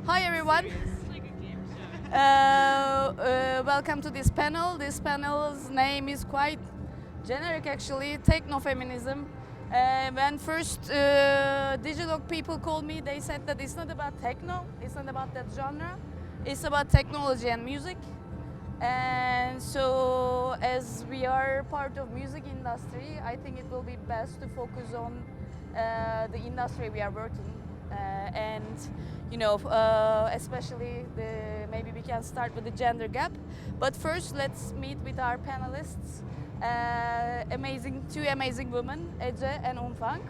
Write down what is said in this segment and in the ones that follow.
Hi everyone. Welcome to this panel. This panel's name is quite generic actually, TechnoFeminism. When first Digilogue people called me, they said that it's not about techno, it's not about that genre, it's about technology and music. And so as we are part of music industry, I think it will be best to focus on the industry we are working and especially maybe we can start with the gender gap. But first let's meet with our panelists, two amazing women, Ece and Umfang.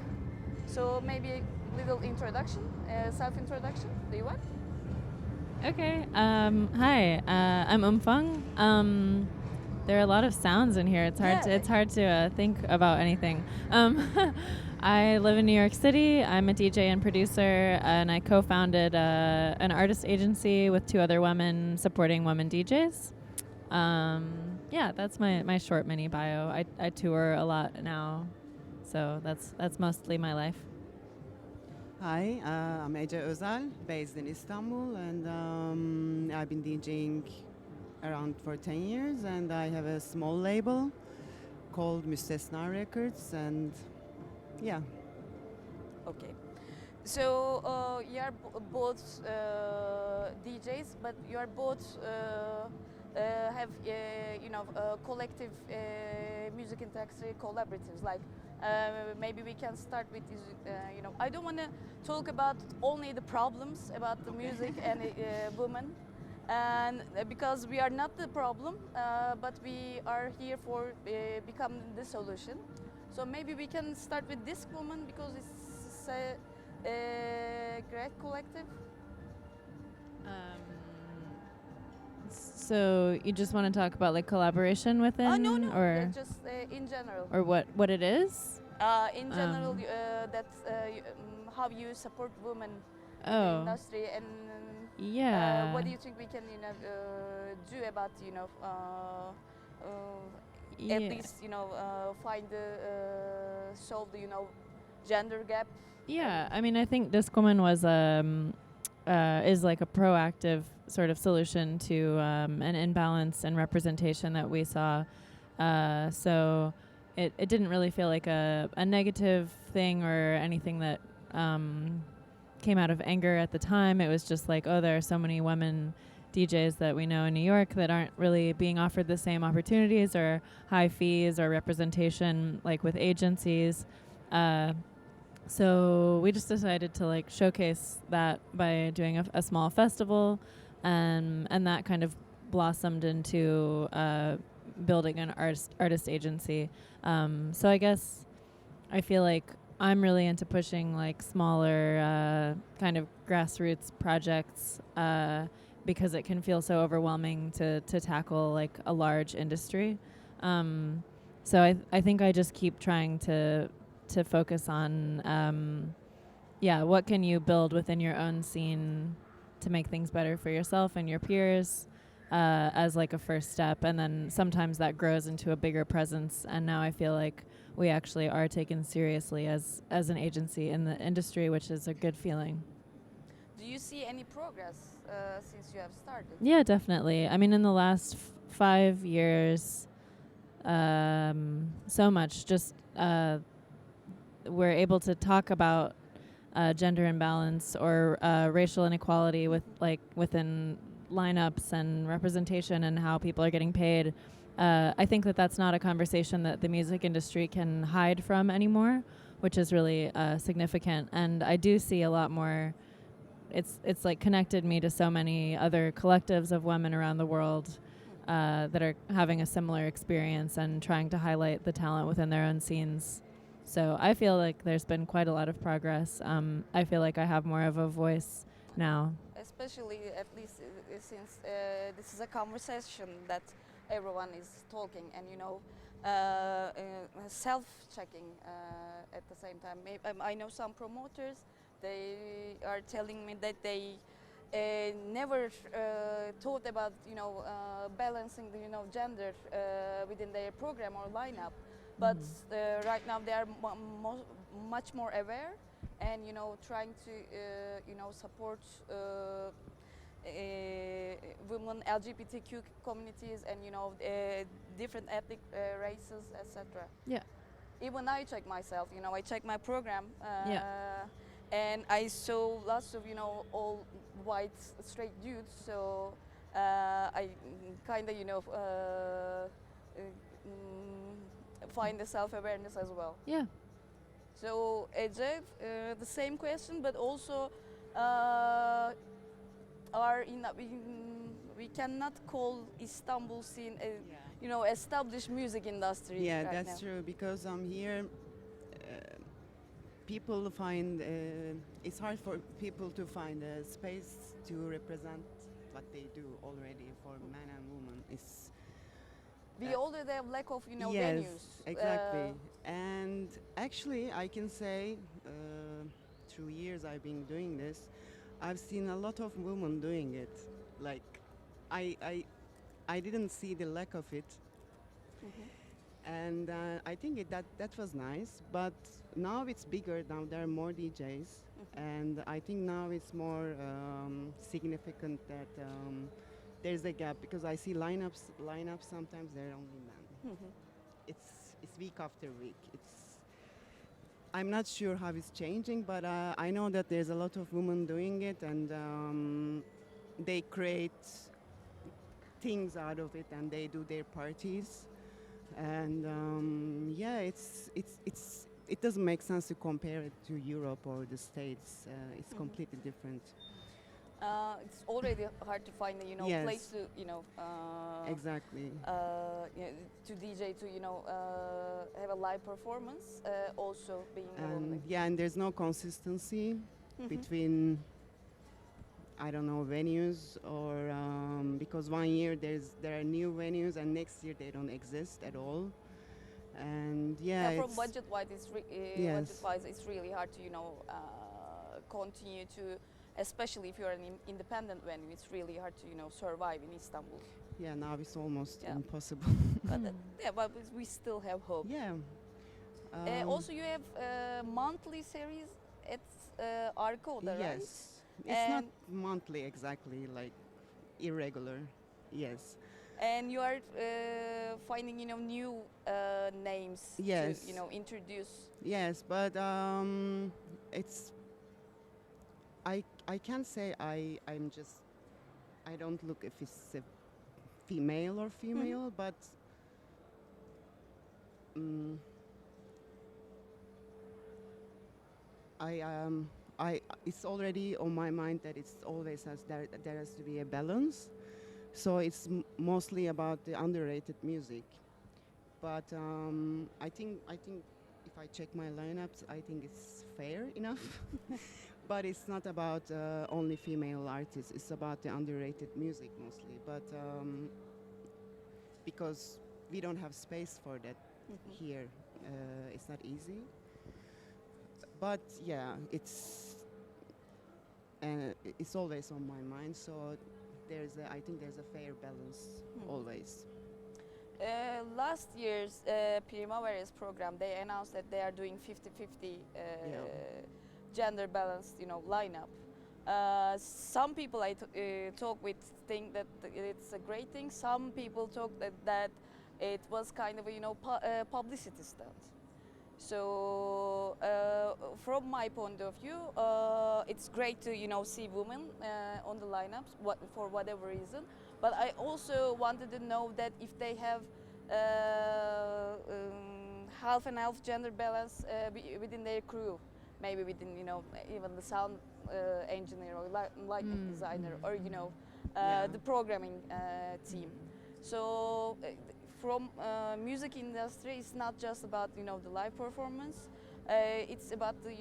So maybe a little introduction, self-introduction. Do you want? Okay. Hi. I'm Umfang. There are a lot of sounds in here. It's hard to think about anything. I live in New York City. I'm a DJ and producer, and I co-founded an artist agency with two other women supporting women DJs. That's my short mini bio. I tour a lot now, so that's mostly my life. Hi, I'm Ece Özel, based in Istanbul, and I've been DJing around for 10 years, and I have a small label called Müstesna Records, and yeah. Okay. So you're both DJs, but you're both have collective music industry collaboratives. Like maybe we can start with this. I don't want to talk about only the problems about the music and women, and because we are not the problem, but we are here for becoming the solution. So maybe we can start with Discwoman because it's a great collective. So you just want to talk about like collaboration within, No, or just in general. or what it is? In general, that's how you support women in the Oh, industry, and yeah. what do you think we can do about at Yeah. least find the solve the gender gap? Yeah, I mean, I think Discwoman was is like a proactive sort of solution to an imbalance in representation that we saw. So it didn't really feel like a negative thing or anything that came out of anger at the time. It was just like, oh, there are so many women DJs that we know in New York that aren't really being offered the same opportunities or high fees or representation like with agencies. So we just decided to like showcase that by doing a small festival, and that kind of blossomed into building an artist agency. So I guess I feel like I'm really into pushing like smaller kind of grassroots projects because it can feel so overwhelming to tackle like a large industry. So I think I just keep trying to focus on what can you build within your own scene to make things better for yourself and your peers as like a first step, and then sometimes that grows into a bigger presence, and now I feel like we actually are taken seriously as an agency in the industry, which is a good feeling. Do you see any progress since you have started? Yeah, definitely. I mean, in the last 5 years, so much. Just we're able to talk about gender imbalance or racial inequality with like within lineups and representation and how people are getting paid. I think that's not a conversation that the music industry can hide from anymore, which is really significant. And I do see a lot more. It's like connected me to so many other collectives of women around the world that are having a similar experience and trying to highlight the talent within their own scenes. So I feel like there's been quite a lot of progress. I feel like I have more of a voice now. Especially at least since this is a conversation that everyone is talking and self-checking at the same time. I know some promoters, they are telling me that they never thought about balancing the gender within their program or lineup, but right now they are much more aware, and trying to support women, LGBTQ communities, and different ethnic races, etc. Yeah. Even I check myself. I check my program. Yeah. And I saw lots of all white straight dudes. So I kind of find the self-awareness as well. Yeah. So Ece, the same question, but also we cannot call Istanbul scene a established music industry. Yeah, right that's now. true, because here people find it's hard for people to find a space to represent what they do already for men and women. It's We already have lack of yes, venues. exactly. And actually, I can say through years I've been doing this, I've seen a lot of women doing it. Like, I didn't see the lack of it, and I think that was nice. But now it's bigger. Now there are more DJs, and I think now it's more significant that there's a gap, because I see lineups sometimes they're only men. It's week after week. I'm not sure how it's changing, but I know that there's a lot of women doing it, and they create things out of it, and they do their parties, and it doesn't make sense to compare it to Europe or the States. It's completely different. It's already hard to find a Yes. place to Exactly. to DJ, to have a live performance. Also being a woman. And and there's no consistency between, I don't know, venues, or because one year there are new venues and next year they don't exist at all. And From it's budget-wise, Yes. budget-wise, it's really hard to continue to, especially if you're an independent venue. It's really hard to survive in Istanbul. now it's almost Yeah. impossible. But but we still have hope. Yeah. Also, you have a monthly series at Arko'da, right? Yes. It's not And- monthly exactly, like irregular. Yes. And you are finding new names Yes. to introduce. Yes, but it's I can't say I don't look if it's a female or female, but I it's already on my mind that it's always there has to be a balance. So it's mostly about the underrated music. But I think if I check my lineups, I think it's fair enough. But it's not about only female artists. It's about the underrated music mostly. But because we don't have space for that here, it's not easy. But yeah, it's always on my mind. So I think there's a fair balance always. Last year's Primaveras program, they announced that they are doing 50-50 gender balanced, lineup. Some people I talk with think that it's a great thing. Some people talk that it was kind of a publicity stunt. So from my point of view, it's great to see women on the lineups, for whatever reason. But I also wanted to know that if they have half and half gender balance within their crew, maybe within even the sound engineer or lighting designer, or the programming team. So from music industry, it's not just about the live performance. It's about the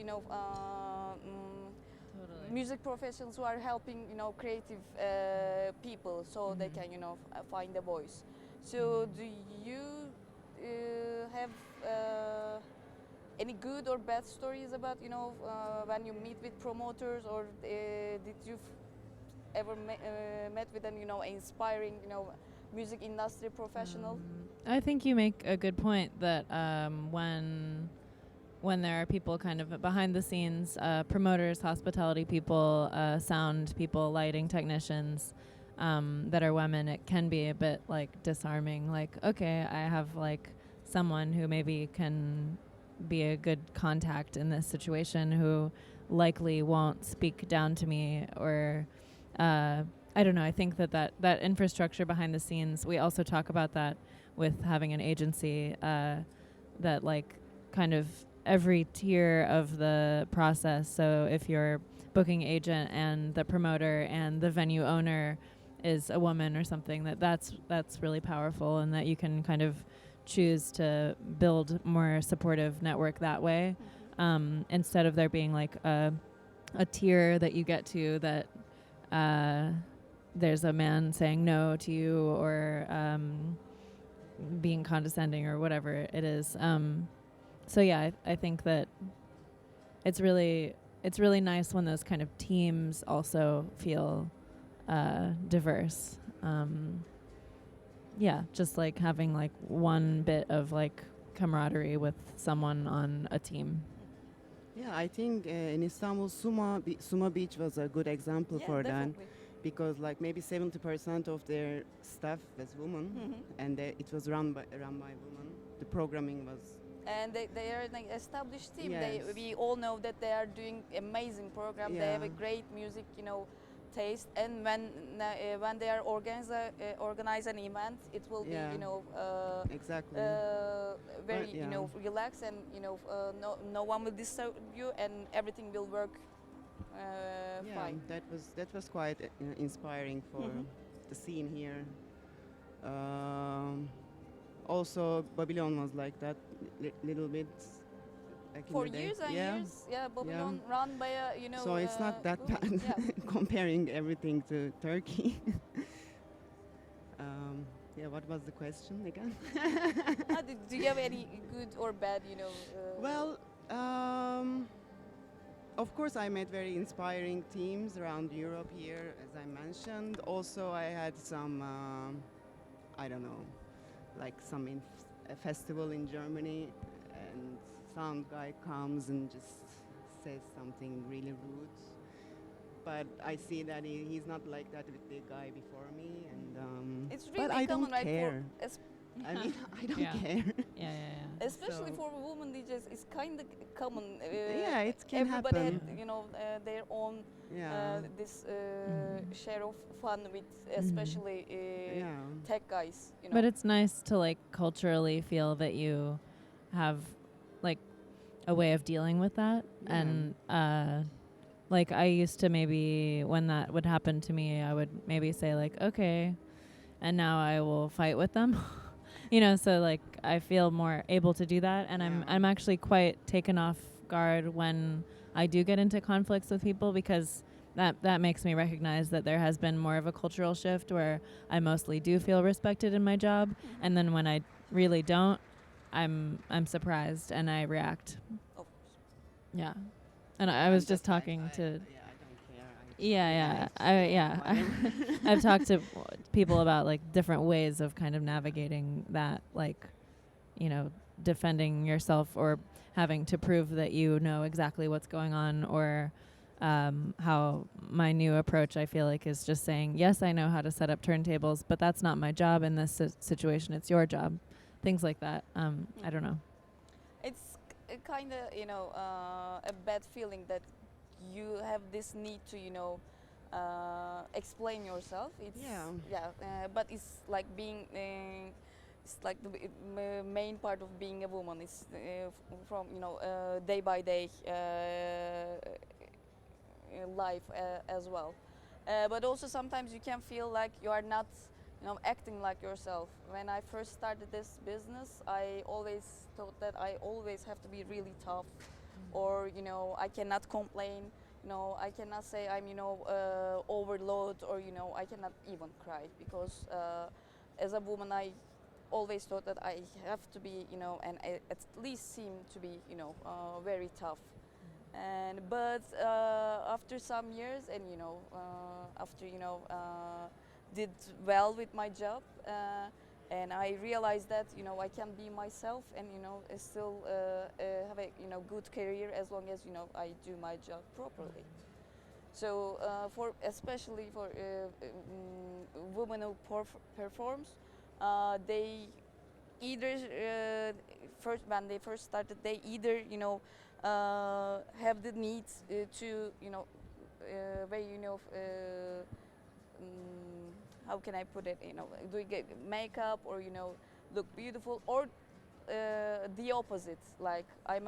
music professionals who are helping creative people, so they can find a voice. So do you have any good or bad stories about when you meet with promoters, or did you ever met with an inspiring music industry professional? I think you make a good point that when there are people kind of behind the scenes, promoters, hospitality people, sound people, lighting technicians, that are women, it can be a bit like disarming. Like, okay, I have like someone who maybe can be a good contact in this situation who likely won't speak down to me, or I don't know. I think that infrastructure behind the scenes, we also talk about that with having an agency, that like kind of every tier of the process. So if you're booking agent and the promoter and the venue owner is a woman or something, that's really powerful, and that you can kind of choose to build more supportive network that way, instead of there being like a tier that you get to that there's a man saying no to you, or being condescending or whatever it is. So yeah, I think that it's really nice when those kind of teams also feel diverse. Yeah, just like having like one bit of like camaraderie with someone on a team. Yeah, I think in Istanbul, Suma Beach was a good example for definitely. that, because like maybe 70% of their staff was women, and it was run by women. The programming was. And they are an established team. Yes. We all know that they are doing amazing program. They have a Yeah. great music, taste. And when they are organize an event, it will Yeah. be, Exactly. very, yeah. relaxed, and no one will disturb you, and everything will work fine. That was quite inspiring for the scene here. Also, Babylon was like that, little bit. Back For in the day. years and years, Babylon run by a, So it's not that woman. bad comparing everything to Turkey. What was the question again? Do you have any good or bad, Well, of course, I met very inspiring teams around Europe here, as I mentioned. Also, I had some, I don't know, like a festival in Germany, and sound guy comes and just says something really rude. But I see that he's not like that with the guy before me, and it's really but I common, don't right? care. I mean, I don't care. Yeah. Especially So- for women DJs, it's kind of common. Yeah, it can everybody happen. had, their own Yeah. this share of fun with, especially Yeah. tech guys. But it's nice to like culturally feel that you have like a way of dealing with that. Yeah. And like I used to, maybe when that would happen to me, I would maybe say like, okay, and now I will fight with them. So like I feel more able to do that, and Yeah. I'm actually quite taken off guard when I do get into conflicts with people, because that makes me recognize that there has been more of a cultural shift where I mostly do feel respected in my job, and then when I really don't, I'm surprised and I react. Oh. Yeah. And I was just talking to I don't care. I've talked to people about like different ways of kind of navigating that, like, defending yourself, or having to prove that you know exactly what's going on, or how my new approach, I feel like, is just saying, yes, I know how to set up turntables, but that's not my job in this situation. It's your job. Things like that. I don't know. It's kind of a bad feeling that you have this need to explain yourself. It's but it's like being it's like the main part of being a woman. It's from day by day life as well. But also sometimes you can feel like you are not acting like yourself. When I first started this business, I always thought that I always have to be really tough, or I cannot complain. I cannot say I'm overload, or I cannot even cry, because as a woman I always thought that I have to be and at least seem to be very tough. But after some years, and after did well with my job, and I realized that I can be myself and still have a good career as long as I do my job properly. So for especially for women who performs, they either first when they first started, they either have the need to very how can I put it, doing makeup or look beautiful, or the opposite, like I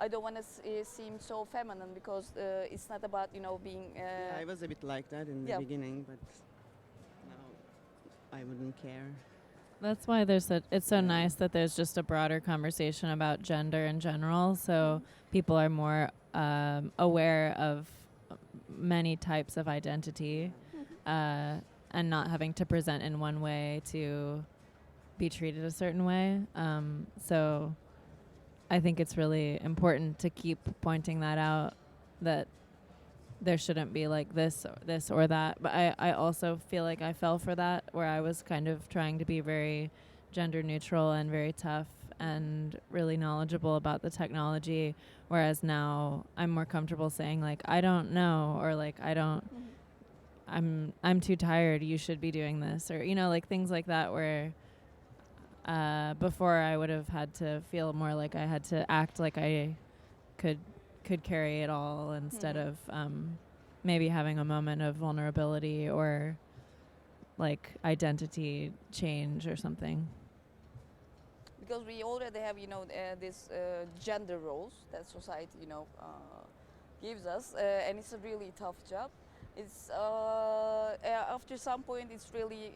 don't want to seem so feminine because it's not about being Yeah, I was a bit like that in the Yeah. beginning, but now I wouldn't care. That's why it's so nice that there's just a broader conversation about gender in general, so people are more aware of many types of identity, and not having to present in one way to be treated a certain way. So I think it's really important to keep pointing that out, that there shouldn't be like this or that. But I also feel like I fell for that, where I was kind of trying to be very gender neutral and very tough and really knowledgeable about the technology, whereas now I'm more comfortable saying like I don't know, or like I don't I'm too tired, you should be doing this, or like things like that, where before I would have had to feel more like I had to act like I could carry it all, instead of maybe having a moment of vulnerability or like identity change or something. because we already have this gender roles that society gives us, and it's a really tough job. It's after some point it's really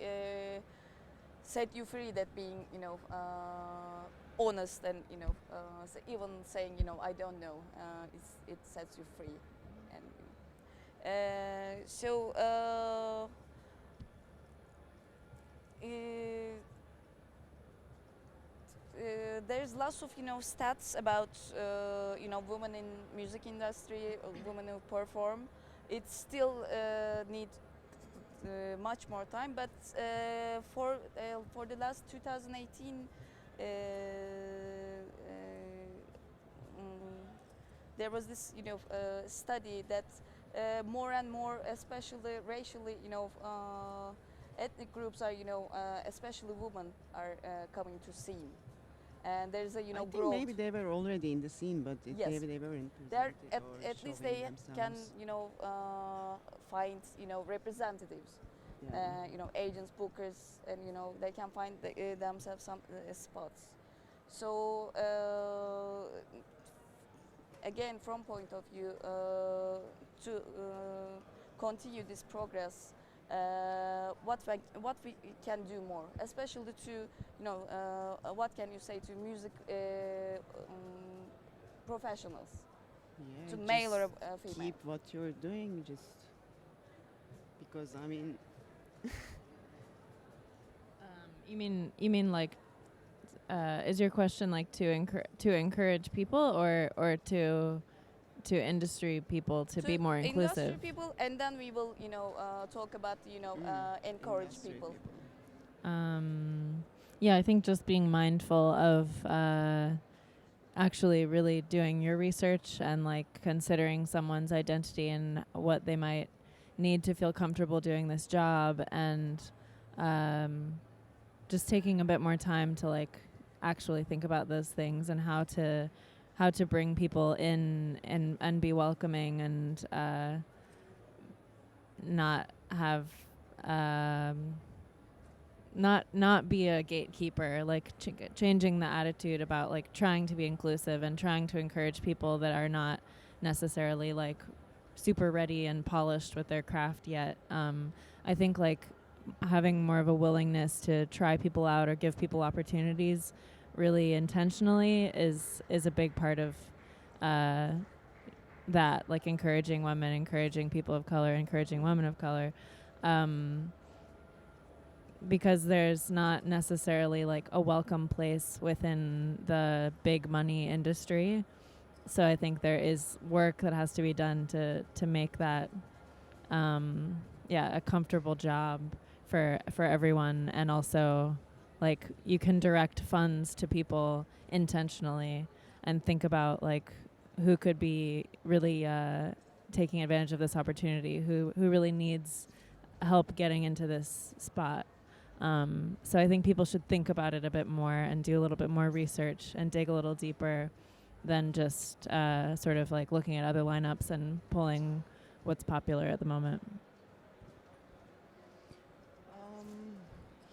set you free, that being honest and even saying I don't know, it sets you free. And there's lots of stats about women in music industry, women who perform. It still needs much more time, but for the last 2018 there was this study that more and more, especially racially ethnic groups are especially women are coming to scene. And there's a I think growth. maybe they were already in the scene, but Yes. maybe they weren't They're presented or at least showing they can themselves. find representatives, Yeah. agents, bookers, and they can find themselves some spots. So again, from point of view to continue this progress, what we can do more, especially to what can you say to music professionals, Yeah, to male or just female? keep what you're doing, just because I mean, You mean like is your question like to encourage people, or to industry people to be more inclusive? Industry people, and then we will talk about encourage industry people. Yeah, I think just being mindful of actually really doing your research and like considering someone's identity and what they might need to feel comfortable doing this job, and just taking a bit more time to like actually think about those things and how to bring people in and be welcoming, and not have not be a gatekeeper, like changing the attitude about like trying to be inclusive and trying to encourage people that are not necessarily like super ready and polished with their craft yet. I think like having more of a willingness to try people out or give people opportunities really intentionally is a big part of that, like encouraging women, encouraging people of color, encouraging women of color, because there's not necessarily like a welcome place within the big money industry. So I think there is work that has to be done to make that a comfortable job for everyone, and also like you can direct funds to people intentionally and think about like who could be really taking advantage of this opportunity, who really needs help getting into this spot. So I think people should think about it a bit more and do a little bit more research and dig a little deeper than just sort of like looking at other lineups and pulling what's popular at the moment.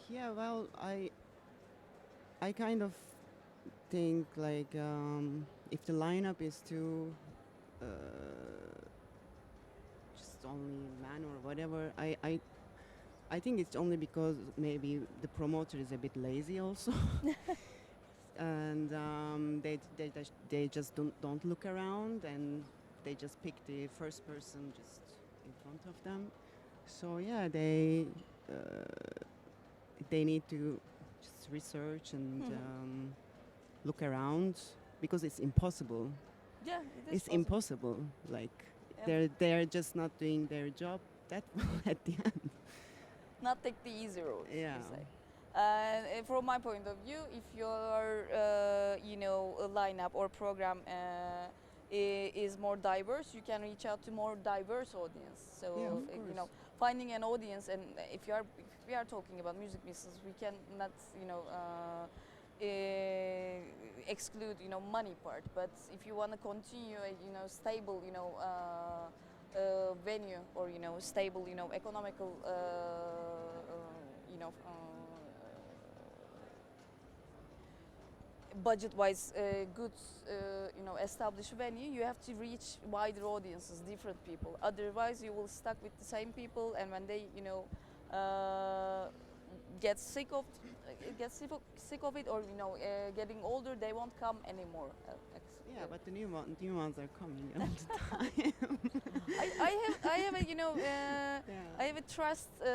Yeah, well, I kind of think like if the lineup is too just only man or whatever, I think it's only because maybe the promoter is a bit lazy also, and they just don't look around, and they just pick the first person just in front of them. So yeah, they need to just research and look around, because it's impossible. Yeah, It's impossible. Like they're just not doing their job. That at the end. Not take the easy road. Yeah. You say. From my point of view, if your a lineup or program is more diverse, you can reach out to more diverse audience. So Yeah, of course. finding an audience, and if we are talking about music business, we cannot exclude money part. But if you want to continue a stable venue, or stable economical budget-wise good established venue, you have to reach wider audiences, different people. Otherwise, you will stuck with the same people, and when they get sick of it, or getting older, they won't come anymore. Yeah, but the new ones are coming all the time. I have a Yeah. I have a trust I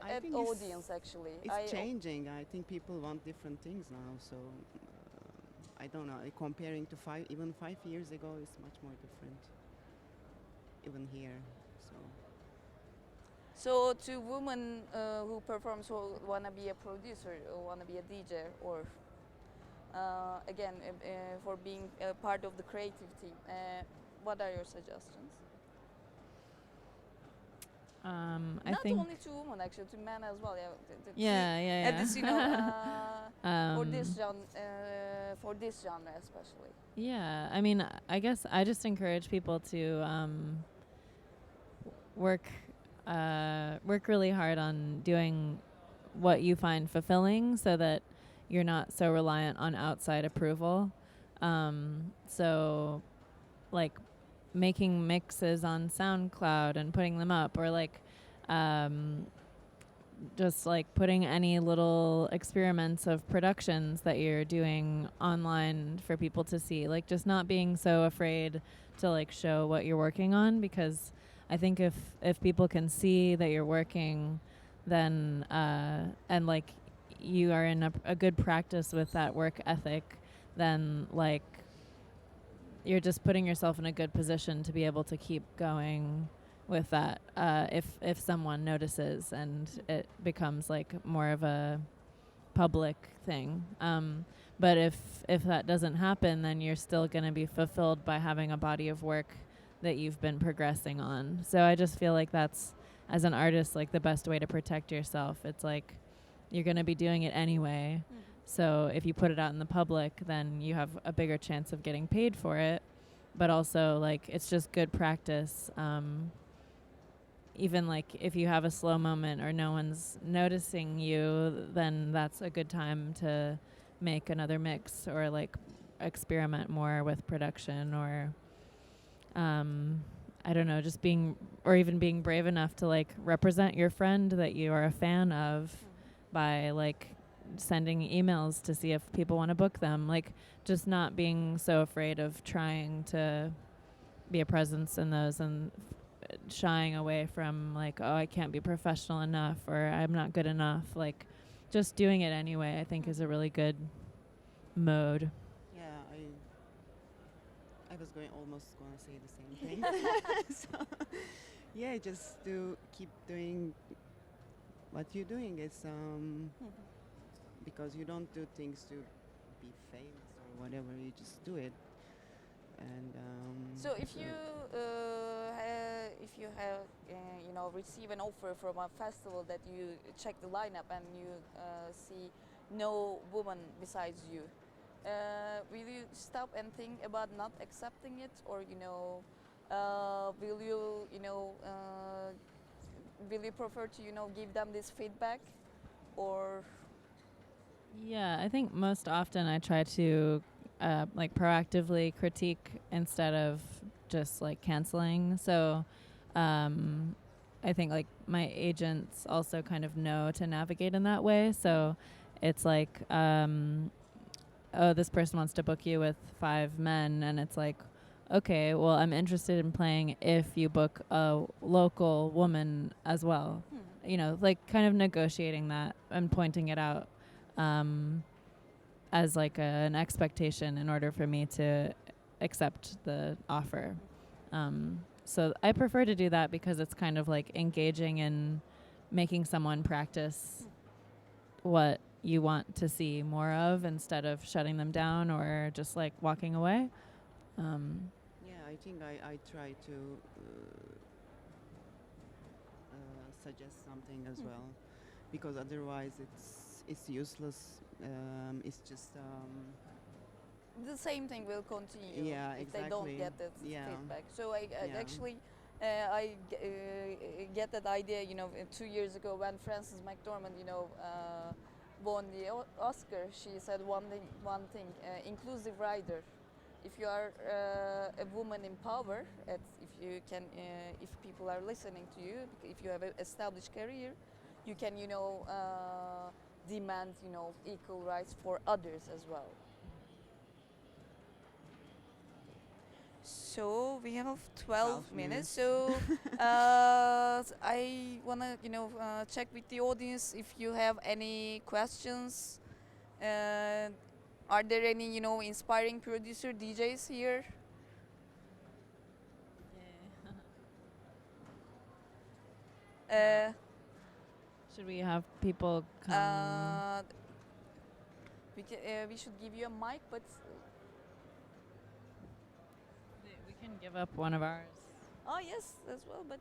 at think audience actually. It's changing. I think people want different things now. So I don't know. Comparing to 5 years ago, is much more different. Even here. So to women who performs, who wanna be a producer, or wanna be a DJ, or again for being part of the creative team, what are your suggestions? I Not think only to women, actually, to men as well. yeah. At this, for this genre especially. Yeah, I mean, I guess I just encourage people to work really hard on doing what you find fulfilling, so that you're not so reliant on outside approval. So, like, making mixes on SoundCloud and putting them up, or like just like putting any little experiments of productions that you're doing online for people to see, like just not being so afraid to like show what you're working on, because I think if people can see that you're working, then and like you are in a good practice with that work ethic, then like you're just putting yourself in a good position to be able to keep going with that if someone notices and it becomes like more of a public thing. But if that doesn't happen, then you're still going to be fulfilled by having a body of work that you've been progressing on. So I just feel like that's, as an artist, like the best way to protect yourself. It's like you're going to be doing it anyway. Mm-hmm. So if you put it out in the public, then you have a bigger chance of getting paid for it. But also, like, it's just good practice. Even like if you have a slow moment or no one's noticing you, then that's a good time to make another mix or like experiment more with production, or I don't know, just being, or even being brave enough to like represent your friend that you are a fan of by like sending emails to see if people want to book them. Like just not being so afraid of trying to be a presence in those, and shying away from like, oh, I can't be professional enough, or I'm not good enough. Like just doing it anyway, I think is a really good mode. Yeah, I was almost going to say the same thing. So, yeah, just to keep doing what you're doing. It's because you don't do things to be famous or whatever. You just do it. And So if you have receive an offer from a festival that you check the lineup and you see no woman besides you, will you stop and think about not accepting it, or will you will you prefer to give them this feedback, or? Yeah, I think most often I try to like proactively critique instead of just like canceling. So I think like my agents also kind of know to navigate in that way. So it's like, oh, this person wants to book you with 5 men, and it's like, okay, well, I'm interested in playing if you book a local woman as well. Like kind of negotiating that and pointing it out as like an expectation in order for me to accept the offer. So I prefer to do that because it's kind of like engaging in making someone practice what you want to see more of instead of shutting them down or just like walking away. Yeah, I think I try to suggest something as well, because otherwise it's useless. It's just the same thing will continue if they don't get that feedback. So I actually get that idea. 2 years ago when Frances McDormand, won the Oscar, she said one thing: inclusive rider. If you are a woman in power, if people are listening to you, if you have an established career, you can demand equal rights for others as well. So we have 12 minutes. So I wanna check with the audience if you have any questions. Are there any inspiring producer DJs here? Should we have people come? We should give you a mic, but We can give up one of ours. oh yes, as well, but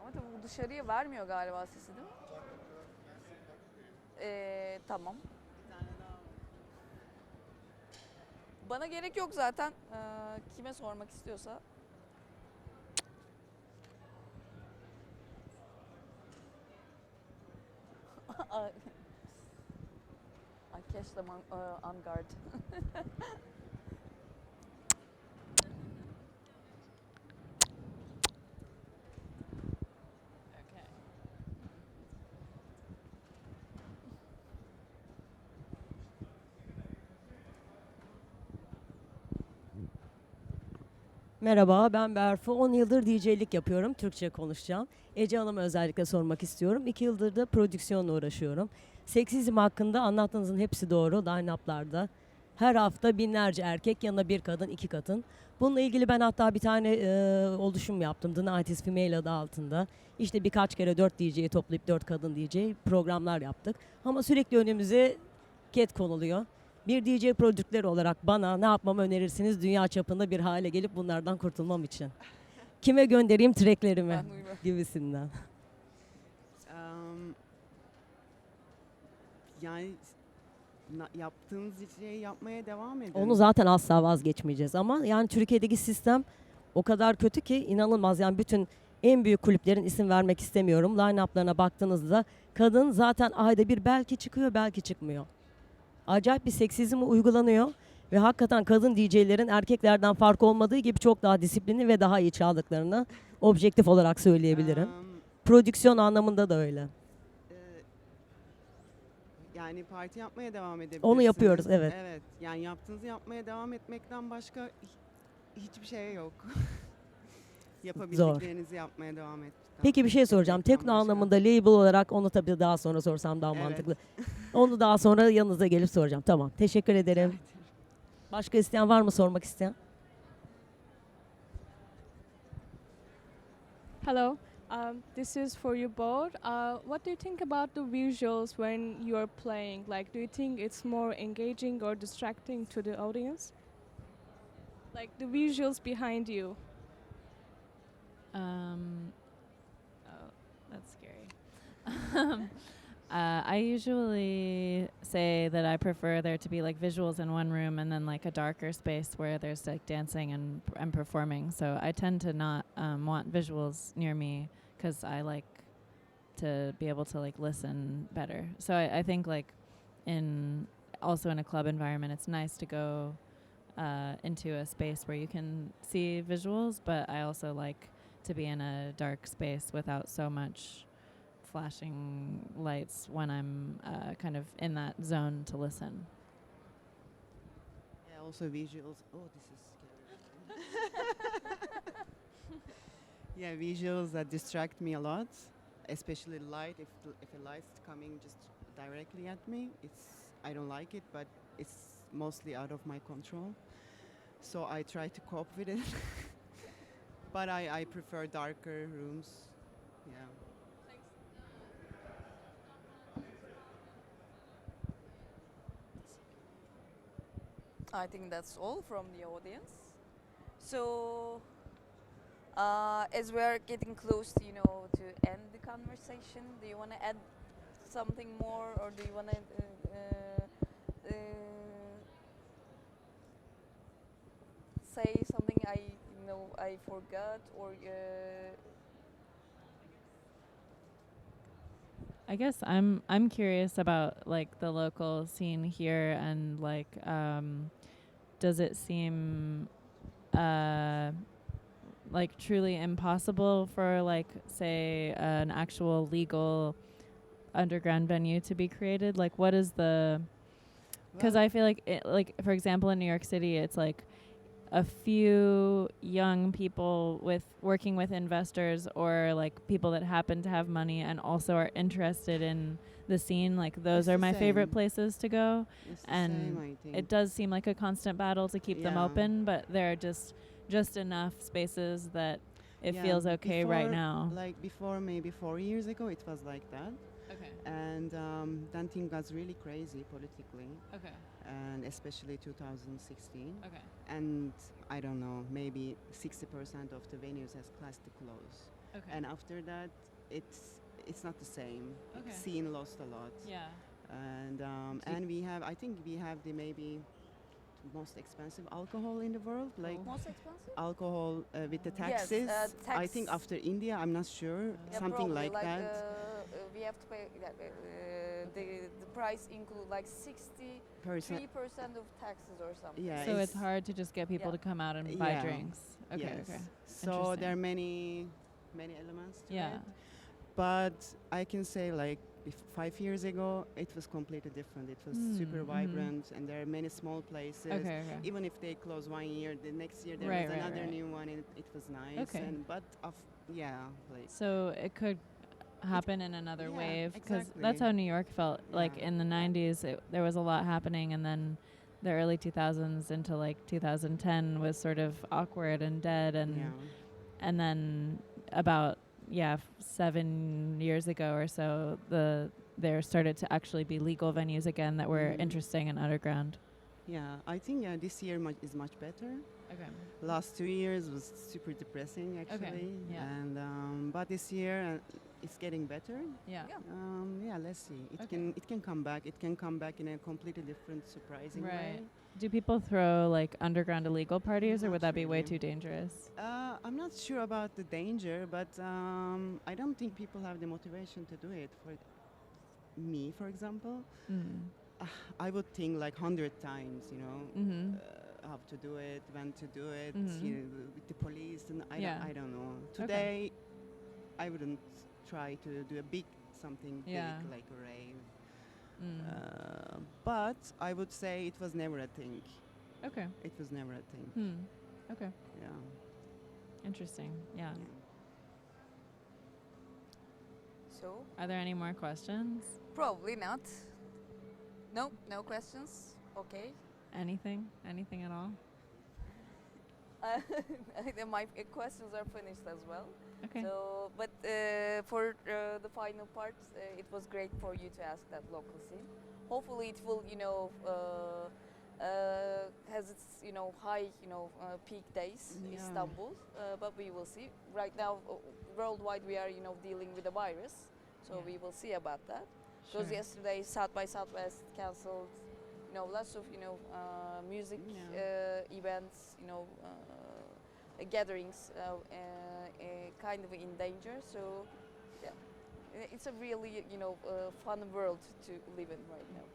ama tabii bu dışarıya vermiyor galiba sesi, değil mi? Tamam. Bana gerek yok zaten. Kime sormak istiyorsa. I catch them on guard. Merhaba, ben Berfu. 10 yıldır DJ'lik yapıyorum. Türkçe konuşacağım. Ece Hanım'a özellikle sormak istiyorum. 2 yıldır da prodüksiyonla uğraşıyorum. Seksizm hakkında anlattığınızın hepsi doğru. Line-up'larda her hafta binlerce erkek, yanına bir kadın, 2 kadın. Bununla ilgili ben hatta bir tane oluşum yaptım. The Night is Female adı altında. İşte birkaç kere 4 DJ'yi toplayıp 4 kadın DJ programlar yaptık. Ama sürekli önümüze ket konuluyor. Bir DJ prodüktörü olarak bana ne yapmamı önerirsiniz dünya çapında bir hale gelip bunlardan kurtulmam için? Kime göndereyim tracklerimi gibisinden. Yani yaptığınız şeyi yapmaya devam edin. Onu zaten asla vazgeçmeyeceğiz ama yani Türkiye'deki sistem o kadar kötü ki inanılmaz. Yani bütün en büyük kulüplerin, isim vermek istemiyorum, line-up'larına baktığınızda kadın zaten ayda bir belki çıkıyor belki çıkmıyor. Acayip bir seksizm uygulanıyor ve hakikaten kadın DJ'lerin erkeklerden farkı olmadığı gibi çok daha disiplinli ve daha iyi çaldıklarını objektif olarak söyleyebilirim. Prodüksiyon anlamında da öyle. Yani parti yapmaya devam edebilirsiniz. Onu yapıyoruz, evet. Evet. Yani yaptığınızı yapmaya devam etmekten başka hiçbir şey yok. Yapabildiklerinizi yapmaya devam etmekten. Peki bir şey soracağım. Tekno anlamında label olarak onu tabii daha sonra sorsam daha mantıklı. Onu daha sonra yanınıza gelip soracağım. Tamam. Teşekkür ederim. Evet. Başka isteyen var mı, sormak isteyen? Hello, this is for you both. What do you think about the visuals when you're playing? Like, do you think it's more engaging or distracting to the audience? Like the visuals behind you. Oh, that's scary. I usually say that I prefer there to be like visuals in one room and then like a darker space where there's like dancing and performing. So I tend to not want visuals near me because I like to be able to like listen better. So I think like also in a club environment, it's nice to go into a space where you can see visuals, but I also like to be in a dark space without so much flashing lights when I'm kind of in that zone to listen. Yeah, also visuals. Oh, this is scary. Yeah, visuals that distract me a lot, especially light. If a light's coming just directly at me, I don't like it, but it's mostly out of my control. So I try to cope with it. But I prefer darker rooms. Yeah. I think that's all from the audience. So, as we're getting close to, to end the conversation, do you want to add something more, or do you want to say something I forgot, or I guess I'm curious about like the local scene here and like does it seem like truly impossible for like say an actual legal underground venue to be created? Like what is the because I feel like like for example in New York City it's like a few young people working with investors or like people that happen to have money and also are interested in the scene. Like those are my favorite places to go. It's the And same, I think. it does seem like a constant battle to keep them open, but there are just enough spaces that it feels okay right now. Like before, maybe 4 years ago, it was like that. Okay. And then things got really crazy politically. Okay. And especially 2016. Okay. And I don't know, maybe 60% of the venues has classed to close. Okay. And after that, it's not the same. Okay. Scene lost a lot. Yeah. And I think we have the maybe most expensive alcohol in the world, like most expensive? alcohol with the Yes, taxes. I tax. think after India, I'm not sure, Yeah, something probably, like that. We have to pay the price include like 63% of taxes or something. Yeah, So it's hard to just get people Yeah. to come out and buy Yeah. drinks. Okay. Yes. Okay. So Interesting. there are many elements to Yeah. it. But I can say like 5 years ago, it was completely different. It was super vibrant, and there are many small places. Okay. Okay. Even if they close 1 year, the next year there Right, was right, another right. new one, and it was nice. Okay. Like So it could happen in another yeah, wave because exactly. that's how New York felt. Like Yeah. in the 90s, there was a lot happening, and then the early 2000s into like 2010 was sort of awkward and dead, and then about 7 years ago or so, there started to actually be legal venues again that were interesting and underground. Yeah, I think this year is much better. Okay. Last 2 years was super depressing actually, yeah. and but this year it's getting better. Yeah. Let's see. Okay. It can come back. It can come back in a completely different, surprising way. Right. Do people throw like underground illegal parties, or Not would that be way really. too dangerous? I'm not sure about the danger, but I don't think people have the motivation to do it. For me, for example, I would think like 100 times, how to do it, when to do it, with the police, and I don't know. Today, I wouldn't try to do something big like a rave. But I would say it was never a thing. Okay. It was never a thing. Okay. Yeah. Interesting. Yeah. So Are there any more questions? probably not. No questions. Okay. Anything? Anything at all? My questions are finished as well. Okay. So, but for the final part, it was great for you to ask that local scene. Hopefully, it will, has its, high, peak days, Yeah. Istanbul. But we will see. Right now, worldwide, we are, dealing with the virus. So Yeah. we will see about that. Because Sure. yesterday, South by Southwest cancelled, lots of, music events, gatherings, kind of in danger. So, yeah, it's a really, fun world to live in right now.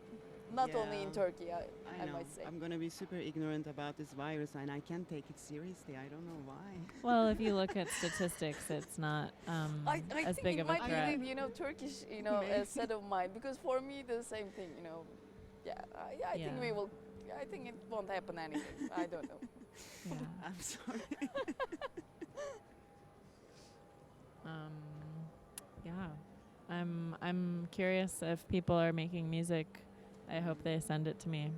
Not only in Yeah. Turkey, I know. might say. I'm gonna be super ignorant about this virus, and I can't take it seriously. I don't know why. Well, if you look at statistics, it's not I as think big it of a might threat. be the, Turkish, Maybe. set of mind. Because for me, the same thing, Yeah, I think Yeah. we will. I think it won't happen anything. I don't know. Yeah. I'm sorry. Yeah. I'm curious if people are making music. I hope they send it to me.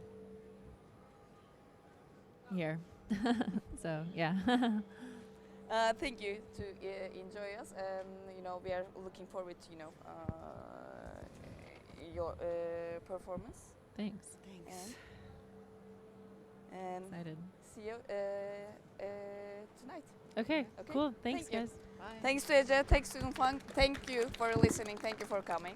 Here. So yeah. Thank you to enjoy us, and we are looking forward to your performance, Thanks. Thanks. and Excited. see you tonight. Okay. Okay. Cool. Thanks, Thank you. guys. Bye. Thanks to Ece, thanks to Umfang, thank you for listening, thank you for coming.